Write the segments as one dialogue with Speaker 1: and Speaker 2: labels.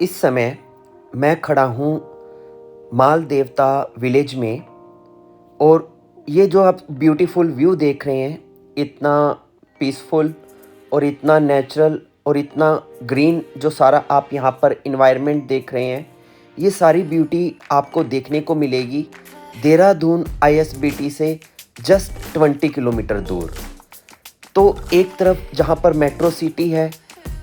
Speaker 1: इस समय मैं खड़ा हूँ माल देवता विलेज में। और ये जो आप ब्यूटीफुल व्यू देख रहे हैं, इतना पीसफुल और इतना नेचुरल और इतना ग्रीन जो सारा आप यहाँ पर इन्वायरमेंट देख रहे हैं, ये सारी ब्यूटी आपको देखने को मिलेगी देहरादून आईएसबीटी से जस्ट 20 किलोमीटर दूर। तो एक तरफ जहाँ पर मेट्रो सिटी है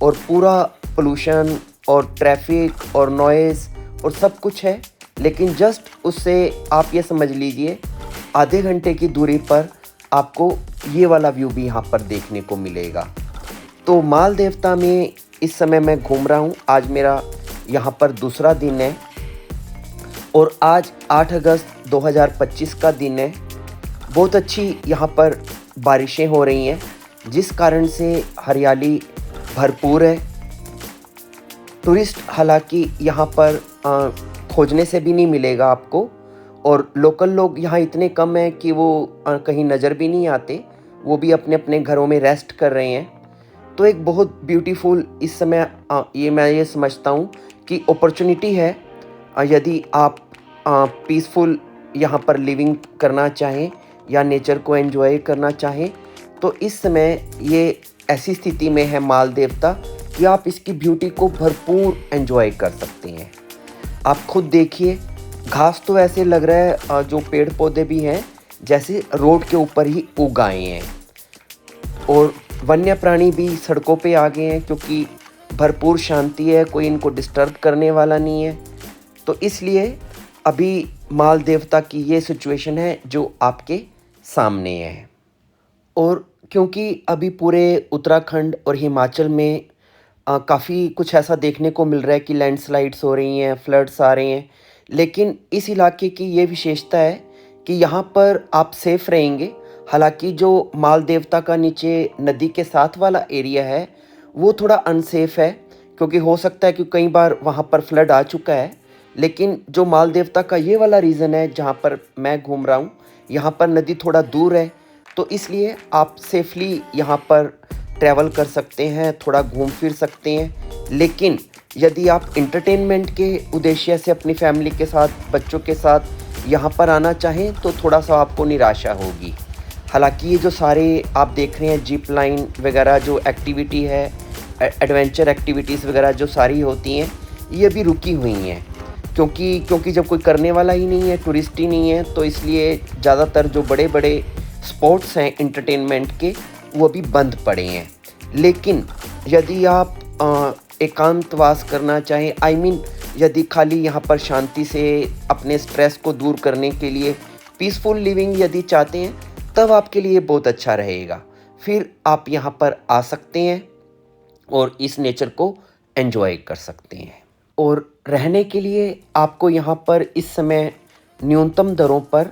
Speaker 1: और पूरा पोल्यूशन और ट्रैफिक और नॉइज़ और सब कुछ है, लेकिन जस्ट उससे आप ये समझ लीजिए आधे घंटे की दूरी पर आपको ये वाला व्यू भी यहाँ पर देखने को मिलेगा। तो माल देवता में इस समय मैं घूम रहा हूँ। आज मेरा यहाँ पर दूसरा दिन है और आज 8 अगस्त 2025 का दिन है। बहुत अच्छी यहाँ पर बारिशें हो रही हैं, जिस कारण से हरियाली भरपूर है। टूरिस्ट हालांकि यहाँ पर खोजने से भी नहीं मिलेगा आपको, और लोकल लोग यहाँ इतने कम हैं कि वो कहीं नज़र भी नहीं आते। वो भी अपने अपने घरों में रेस्ट कर रहे हैं। तो एक बहुत ब्यूटीफुल इस समय मैं ये समझता हूँ कि अपॉर्चुनिटी है। यदि आप पीसफुल यहाँ पर लिविंग करना चाहें या नेचर को एंजॉय करना चाहें, तो इस समय ये ऐसी स्थिति में है माल देवता कि आप इसकी ब्यूटी को भरपूर एंजॉय कर सकते हैं। आप खुद देखिए, घास तो ऐसे लग रहा है जो पेड़ पौधे भी हैं जैसे रोड के ऊपर ही उग आए हैं, और वन्य प्राणी भी सड़कों पे आ गए हैं क्योंकि भरपूर शांति है, कोई इनको डिस्टर्ब करने वाला नहीं है। तो इसलिए अभी माल देवता की ये सिचुएशन है जो आपके सामने है। और क्योंकि अभी पूरे उत्तराखंड और हिमाचल में काफ़ी कुछ ऐसा देखने को मिल रहा है कि लैंडस्लाइड्स हो रही हैं, फ्लड्स आ रहे हैं, लेकिन इस इलाके की ये विशेषता है कि यहाँ पर आप सेफ़ रहेंगे। हालांकि जो माल देवता का नीचे नदी के साथ वाला एरिया है वो थोड़ा अनसेफ है, क्योंकि हो सकता है कि कई बार वहाँ पर फ्लड आ चुका है। लेकिन जो माल देवता का ये वाला रीज़न है जहाँ पर मैं घूम रहा हूँ, यहाँ पर नदी थोड़ा दूर है, तो इसलिए आप सेफली यहाँ पर ट्रैवल कर सकते हैं, थोड़ा घूम फिर सकते हैं। लेकिन यदि आप इंटरटेनमेंट के उद्देश्य से अपनी फैमिली के साथ, बच्चों के साथ यहाँ पर आना चाहें तो थोड़ा सा आपको निराशा होगी। हालांकि ये जो सारे आप देख रहे हैं जिप लाइन वगैरह जो एक्टिविटी है, एडवेंचर एक्टिविटीज़ वगैरह जो सारी होती हैं, ये अभी रुकी हुई हैं क्योंकि जब कोई करने वाला ही नहीं है, टूरिस्ट ही नहीं है, तो इसलिए ज़्यादातर जो बड़े बड़े स्पॉट्स हैं एंटरटेनमेंट के वो भी बंद पड़े हैं। लेकिन यदि आप एकांतवास करना चाहें, यदि खाली यहाँ पर शांति से अपने स्ट्रेस को दूर करने के लिए पीसफुल लिविंग यदि चाहते हैं, तब आपके लिए बहुत अच्छा रहेगा। फिर आप यहाँ पर आ सकते हैं और इस नेचर को एंजॉय कर सकते हैं। और रहने के लिए आपको यहाँ पर इस समय न्यूनतम दरों पर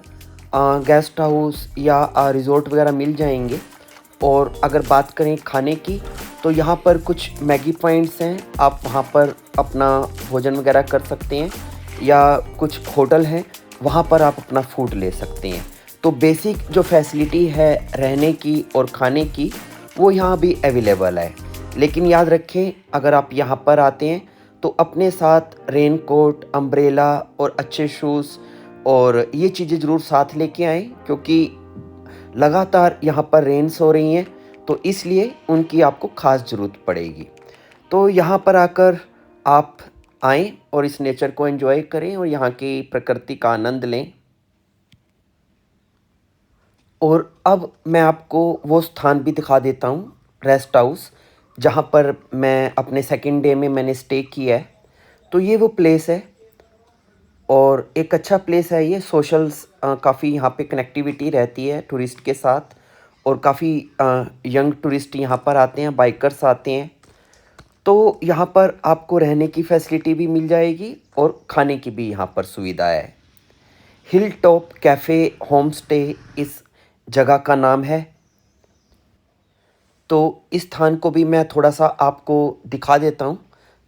Speaker 1: गेस्ट हाउस या रिज़ॉर्ट वगैरह मिल जाएंगे। और अगर बात करें खाने की, तो यहाँ पर कुछ मैगी पॉइंट्स हैं, आप वहाँ पर अपना भोजन वगैरह कर सकते हैं, या कुछ होटल हैं वहाँ पर आप अपना फूड ले सकते हैं। तो बेसिक जो फैसिलिटी है रहने की और खाने की वो यहाँ भी अवेलेबल है। लेकिन याद रखें, अगर आप यहाँ पर आते हैं तो अपने साथ रेन कोट, अम्ब्रेला और अच्छे शूज़ और ये चीज़ें ज़रूर साथ लेके आएँ, क्योंकि लगातार यहाँ पर रेन्स हो रही हैं, तो इसलिए उनकी आपको ख़ास ज़रूरत पड़ेगी। तो यहाँ पर आकर आप आएँ और इस नेचर को एंजॉय करें और यहाँ की प्रकृति का आनंद लें। और अब मैं आपको वो स्थान भी दिखा देता हूँ, रेस्ट हाउस, जहाँ पर मैं अपने सेकंड डे में मैंने स्टे किया है। तो ये वो प्लेस है और एक अच्छा प्लेस है ये। सोशल्स काफ़ी यहाँ पे कनेक्टिविटी रहती है टूरिस्ट के साथ, और काफ़ी यंग टूरिस्ट यहाँ पर आते हैं, बाइकर्स आते हैं। तो यहाँ पर आपको रहने की फैसिलिटी भी मिल जाएगी और खाने की भी यहाँ पर सुविधा है। Hill top cafe home stay इस जगह का नाम है। तो इस स्थान को भी मैं थोड़ा सा आपको दिखा देता हूँ,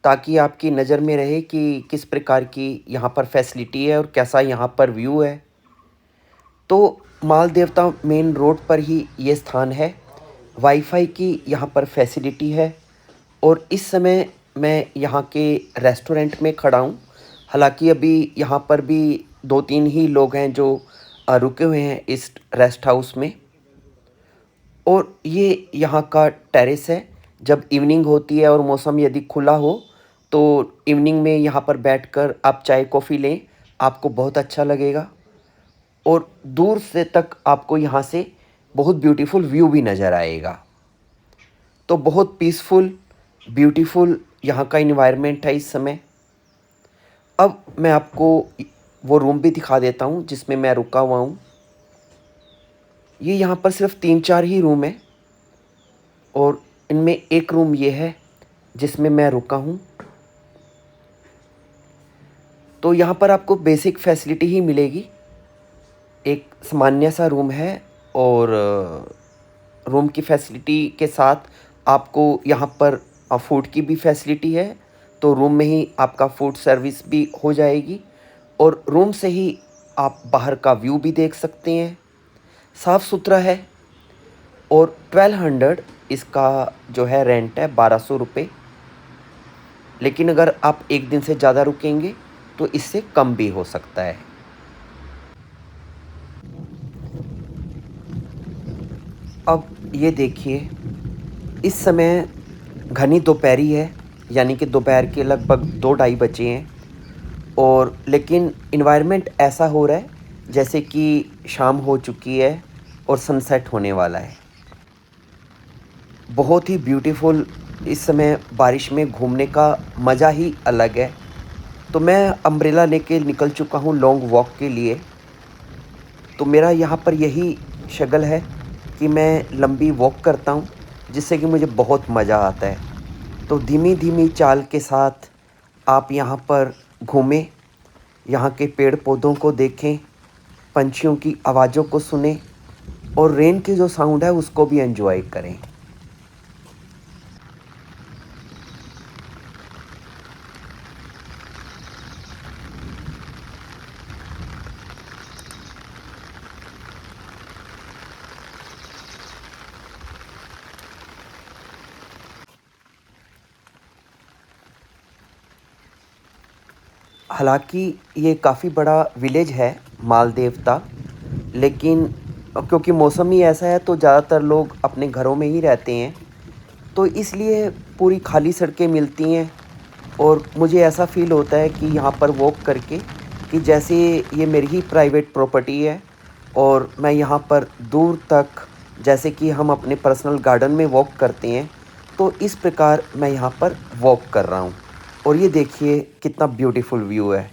Speaker 1: ताकि आपकी नज़र में रहे कि किस प्रकार की यहाँ पर फैसिलिटी है और कैसा यहाँ पर व्यू है। तो माल देवता मेन रोड पर ही ये स्थान है। वाईफाई की यहाँ पर फैसिलिटी है। और इस समय मैं यहाँ के रेस्टोरेंट में खड़ा हूँ। हालाँकि अभी यहाँ पर भी 2-3 ही लोग हैं जो रुके हुए हैं इस रेस्ट हाउस में। और ये यहाँ का टेरेस है। जब इवनिंग होती है और मौसम यदि खुला हो, तो इवनिंग में यहाँ पर बैठकर आप चाय-कॉफ़ी लें, आपको बहुत अच्छा लगेगा। और दूर से तक आपको यहाँ से बहुत ब्यूटीफुल व्यू भी नज़र आएगा। तो बहुत पीसफुल, ब्यूटीफुल यहाँ का एनवायरनमेंट है इस समय। अब मैं आपको वो रूम भी दिखा देता हूँ जिसमें मैं रुका हुआ हूँ। ये यहाँ पर सिर्फ़ 3-4 ही रूम हैं और इनमें एक रूम ये है जिसमें मैं रुका हूँ। तो यहाँ पर आपको बेसिक फैसिलिटी ही मिलेगी। एक सामान्य सा रूम है और रूम की फैसिलिटी के साथ आपको यहाँ पर फूड की भी फैसिलिटी है। तो रूम में ही आपका फूड सर्विस भी हो जाएगी और रूम से ही आप बाहर का व्यू भी देख सकते हैं। साफ़ सुथरा है और 1200 इसका जो है रेंट है, 1200 रुपये। लेकिन अगर आप एक दिन से ज़्यादा रुकेंगे तो इससे कम भी हो सकता है। अब ये देखिए, इस समय घनी दोपहरी है, यानी कि दोपहर के लगभग 2 ढाई बजे हैं और लेकिन एनवायरनमेंट ऐसा हो रहा है जैसे कि शाम हो चुकी है और सनसेट होने वाला है। बहुत ही ब्यूटीफुल इस समय बारिश में घूमने का मज़ा ही अलग है। तो मैं अम्ब्रेला लेके निकल चुका हूँ लॉन्ग वॉक के लिए। तो मेरा यहाँ पर यही शगल है कि मैं लंबी वॉक करता हूँ जिससे कि मुझे बहुत मज़ा आता है। तो धीमी-धीमी चाल के साथ आप यहाँ पर घूमें, यहाँ के पेड़ पौधों को देखें, पंछियों की आवाज़ों को सुनें और रेन की जो साउंड है उसको भी एंजॉय करें। हालाँकि ये काफ़ी बड़ा विलेज है मालदेवता, लेकिन क्योंकि मौसम ही ऐसा है तो ज़्यादातर लोग अपने घरों में ही रहते हैं। तो इसलिए पूरी खाली सड़कें मिलती हैं और मुझे ऐसा फ़ील होता है कि यहाँ पर वॉक करके कि जैसे ये मेरी ही प्राइवेट प्रॉपर्टी है और मैं यहाँ पर दूर तक, जैसे कि हम अपने पर्सनल गार्डन में वॉक करते हैं, तो इस प्रकार मैं यहाँ पर वॉक कर रहा हूँ। और ये देखिए कितना ब्यूटीफुल व्यू है।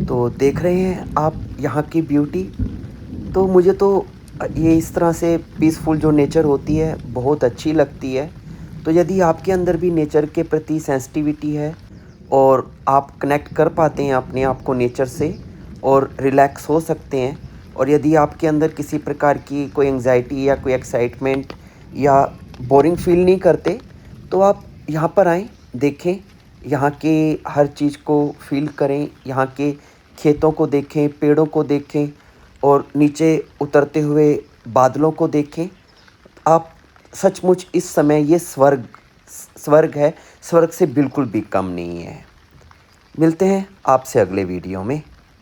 Speaker 1: तो देख रहे हैं आप यहाँ की ब्यूटी। तो मुझे तो ये इस तरह से पीसफुल जो नेचर होती है बहुत अच्छी लगती है। तो यदि आपके अंदर भी नेचर के प्रति सेंसिटिविटी है और आप कनेक्ट कर पाते हैं अपने आप को नेचर से और रिलैक्स हो सकते हैं, और यदि आपके अंदर किसी प्रकार की कोई एंग्जाइटी या कोई एक्साइटमेंट या बोरिंग फील नहीं करते, तो आप यहाँ पर आएँ, देखें, यहाँ के हर चीज़ को फ़ील करें, यहाँ के खेतों को देखें, पेड़ों को देखें और नीचे उतरते हुए बादलों को देखें। आप सचमुच इस समय ये स्वर्ग है, स्वर्ग से बिल्कुल भी कम नहीं है। मिलते हैं आपसे अगले वीडियो में।